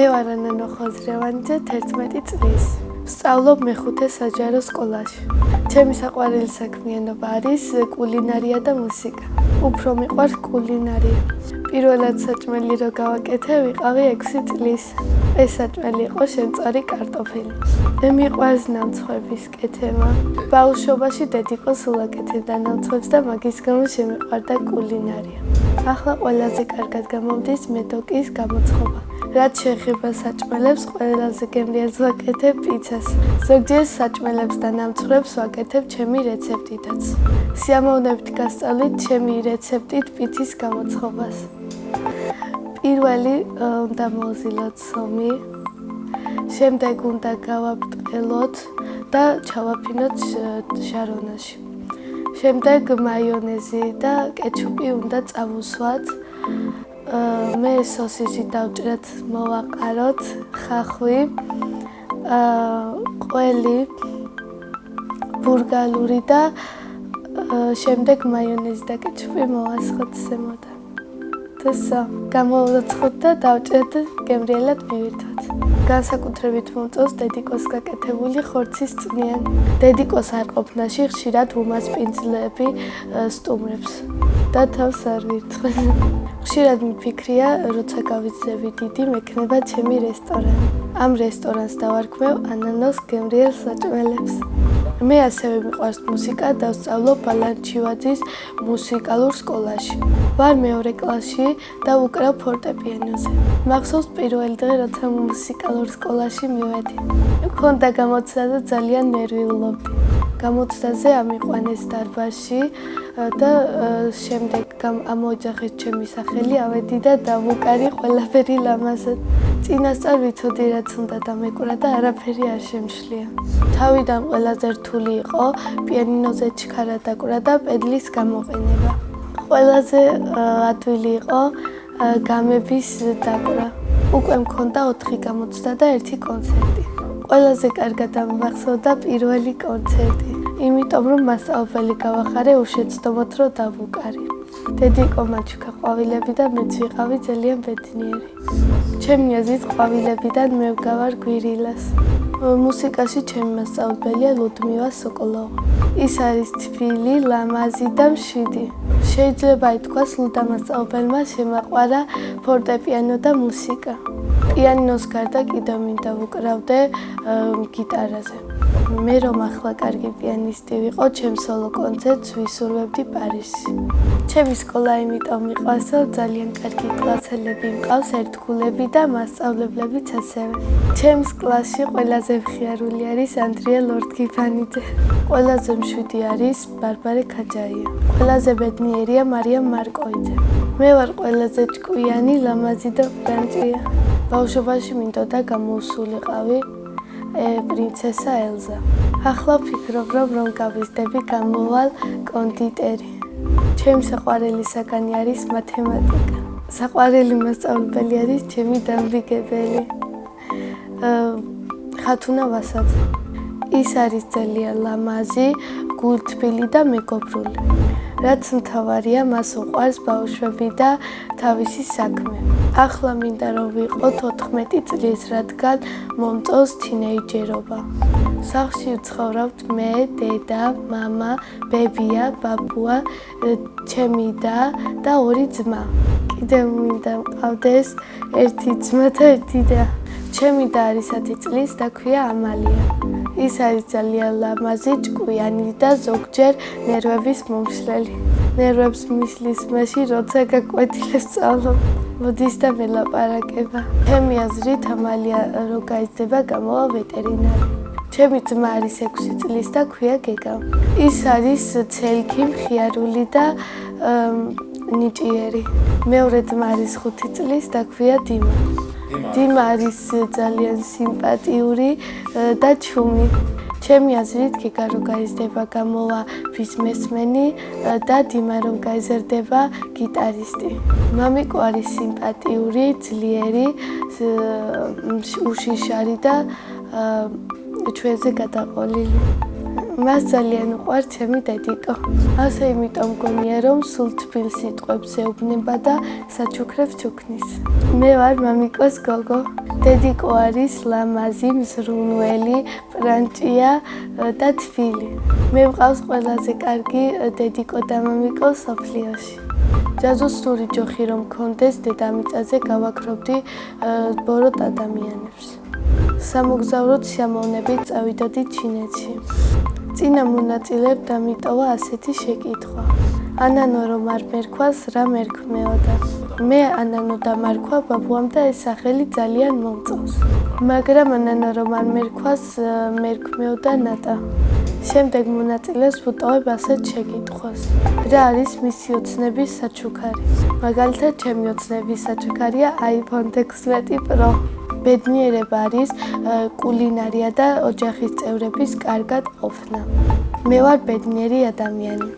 მე ვარ ანანო ხოზრევანიძე 11 წლის. ვსწავლობ მეხუთე საჯარო სკოლაში. ჩემი საყვარელი საქმიანობა არის კულინარია და მუსიკა. უფრო მიყვარს კულინარია. პირველად საჭმელი რო გავაკეთე, ვიყავი 6 წლის. ეს საჭმელი იყო შემწარი კარტოფილი. მე მიყვარს ნამცხვების კეთება. ბავშვობაში დედიკო სულ აკეთებდა ნამცხვებს და მაგის გამო შემიყვარდა კულინარია. ახლა ყველაზე კარგად გამომდის მედოკის გამოცხობა. რაც შეეხება საჭმელებს, ყველაზე გემრიელს ვაკეთებ პიცას. ზოგჯერ საჭმელებს და ნამცხრებს ვაკეთებ ჩემი რეცეპტითაც. სიამოვნებით გასწავლით ჩემი რეცეპტით პიცის გამოცხობას. პირველი უნდა მოვზილოთ სომი, შემდეგ უნდა გავაბრტყელოთ და ჩავაფინოთ ჟარონაში. შემდეგ მაიონეზი და კეჩუპი უნდა წავუსვათ. მე სოსისი დავჭრათ, მოვაყაროთ, ხახვი, ყველი, ბურგალური და შემდეგ მაიონეზი და კეჩუპი მოვასხოთ ზემოდან. დასა, გამოვაცხოთ და დავჭრათ, გემრიელად მივირთვათ. განსაკუთრებით მომწონს დედიკოს გაკეთებული ხორცის წვნიანი. დედიკოს არ ყოფნაში ხშირად უმასპინძლები სტუმრებს და თავს არ ვირთვენ. ხშირად მიფიქრია, როცა გავიძები დიდი, მექნება ჩემი რესტორანი. ამ რესტორანს დავარქმევ ანანოს გემრიელ საჭმელებს. მე ასევე მიყვარს მუსიკა და ვსწავლობ ბალანჩივაძის მუსიკალურ სკოლაში. ვარ მეორე კლასში და ვუკრავ ფორტეპიანოზე. მახსოვს პირველი დღე, როცა მუსიკალურ სკოლაში მივედი. მქონდა გამოცდა და ძალიან ნერვიულობდი. გამოცდაზე ამიყვანეს დარბაზში და შემდეგ ამოიძახეს ჩემი სახელი, ავედი და დავუკარი ყველაფერი ლამაზად. წინასწარ ვიცოდი, რაც უნდა დამეკვრა და არაფერი არ შემშლია. თავიდან ყველაზე რთული იყო პიანინოზე ჩქარა დაკვრა და პედლის გამოყენება. ყველაზე ადვილი იყო გამების დაკვრა. უკვე მქონდა 4 გამოცდა და 1 კონცერტი. ყველაზე კარგად ამახსოვდა პირველი კონცერტი. იმიტომ რომ მასწავლებელი გავახარე უშეცდომოდ რომ დავუკარი. დედიკო მაჩუკა ყვავილები და მეც ვიყავი ძალიან ბედნიერი. ჩემი აზრით ყვავილებიდან მე ვგავარ გვირილას. მუსიკაში ჩემი მასწავლებელია ლუდმილა სოკოლოვა. ის არის თბილი, ლამაზი და მშვიდი. შეიძლება ითქვას, ლუდა მასწავლებელმა შემაყვარა ფორტეპიანო და მუსიკა. პიანინოს გარდა კიდევ მინდა ვუკრავდე გიტარაზე. მე რომ ახლა კარგი პიანისტი ვიყო, ჩემ სოლო კონცერტს ვისურვებდი პარიზში. ჩემი სკოლა იმიტომ მიყვარს, რომ ძალიან კარგი კლასელები მყავს, ერთგულები და მასწავლებლებიც ასევე. ჩემს კლასში ყველაზე მხიარული არის ანდრია ლორდგიფანიძე. ყველაზე მშვიდი არის ბარბარე ქაჯაია. ყველაზე ბედნიერია მარიამ მარკოიძე. მე ვარ ყველაზე ჭკვიანი, ლამაზი და ბრანჭია. ბავშვობაში მინდოდა გამოვსულიყავი პრინცესა ელზა. ახლა ვფიქრობ, რომ გავიზრდები, გამოვალ კონდიტერი. ჩემი საყვარელი საგანი არის მათემატიკა. საყვარელი მასწავლებელი არის ჩემი დამბიგებელი ხათუნა ვასაძე. ის არის ძალიან ლამაზი, გულთბილი და მეგობრული. რაც მთავარია, მას უყვარს ბავშვები და თავისი საქმე. ახლა მინდა რომ ვიყოთ 14 წლის, რადგან მომწონს თინეიჯერობა. სახლში ვცხოვრობთ მე, დედა, მამა, ბებია, ბაბუა, ჩემი და 2 ძმა. კიდევ მინდა მყავდეს 1 ძმა და 1 და. ჩემი და არის 10 წლის და ქვია ამალია. ის არის ძალიან ლამაზი, ჭკვიანი და ზოგჯერ ნერვების მომშლელი. ნერვებს მისლის მაშინ, როცა გაკვეთილებს სწავლობ. მოდის და მელაპარაკება. ჩემი აზრით, ამალია რო გაიზრდება, გამოვა ვეტერინარი. ჩემი ძმა არის 6 წლის და ქვია გეგა. ის არის ცელქი, მხიარული და ნიჭიერი. მეორე ძმა არის 5 წლის და ქვია დიმა. დიმა არის ძალიან სიმპათიური და ჩუმი. ჩემი აზრით, გეგა რო გაიზრდება, გამოვა ბიზნესმენი და დიმა რო გაიზრდება, გიტარისტი. მამიკო არის სიმპათიური, ძლიერი, უშიშარი და ჩვენზე გადაყოლილი. მას ძალიან უყვარს ჩემი დედიკო. ასე იმიტომ მგონია, რომ სულ თბილ სიტყვებს ეუბნება და საჩუქრებს ჩუქნის. მე ვარ მამიკოს გოგო. დედიკო არის ლამაზი, მზრუნველი, პრანჭია და თბილი. მე ვყავს ყველაზე კარგი დედიკო და მამიკო სოფლიოში. ჯაზოსნური ჯოხი რომ მქონდეს, დედამიწაზე გავაქრობდი ბოროტ ადამიანებს. სამოგზაუროდ სიამოვნებით წავიდოდი ჩინეთში. წინა მონაწილედ დამიტოვა ასეთი შეკითხვა. ანანო რომ არ მერქვას, რა მერქმეოდა? მე ანანო დამარქვა ბაბუამ და ეს სახელი ძალიან მომწონს. მაგრამ ანანო რომ არ მერქვას, მერქმეოდა ნატა. შემდეგ მონაწილეს ვუტოვებ ასეთ შეკითხვას. რა არის მისი ოცნების საჩუქარი? მაგალითად, ჩემი ოცნების საჩუქარია iPhone 16 Pro. ბედნიერება არის კულინარია და ოჯახის წევრების კარგად ყოფნა. მე ვარ ბედნიერი ადამიანი.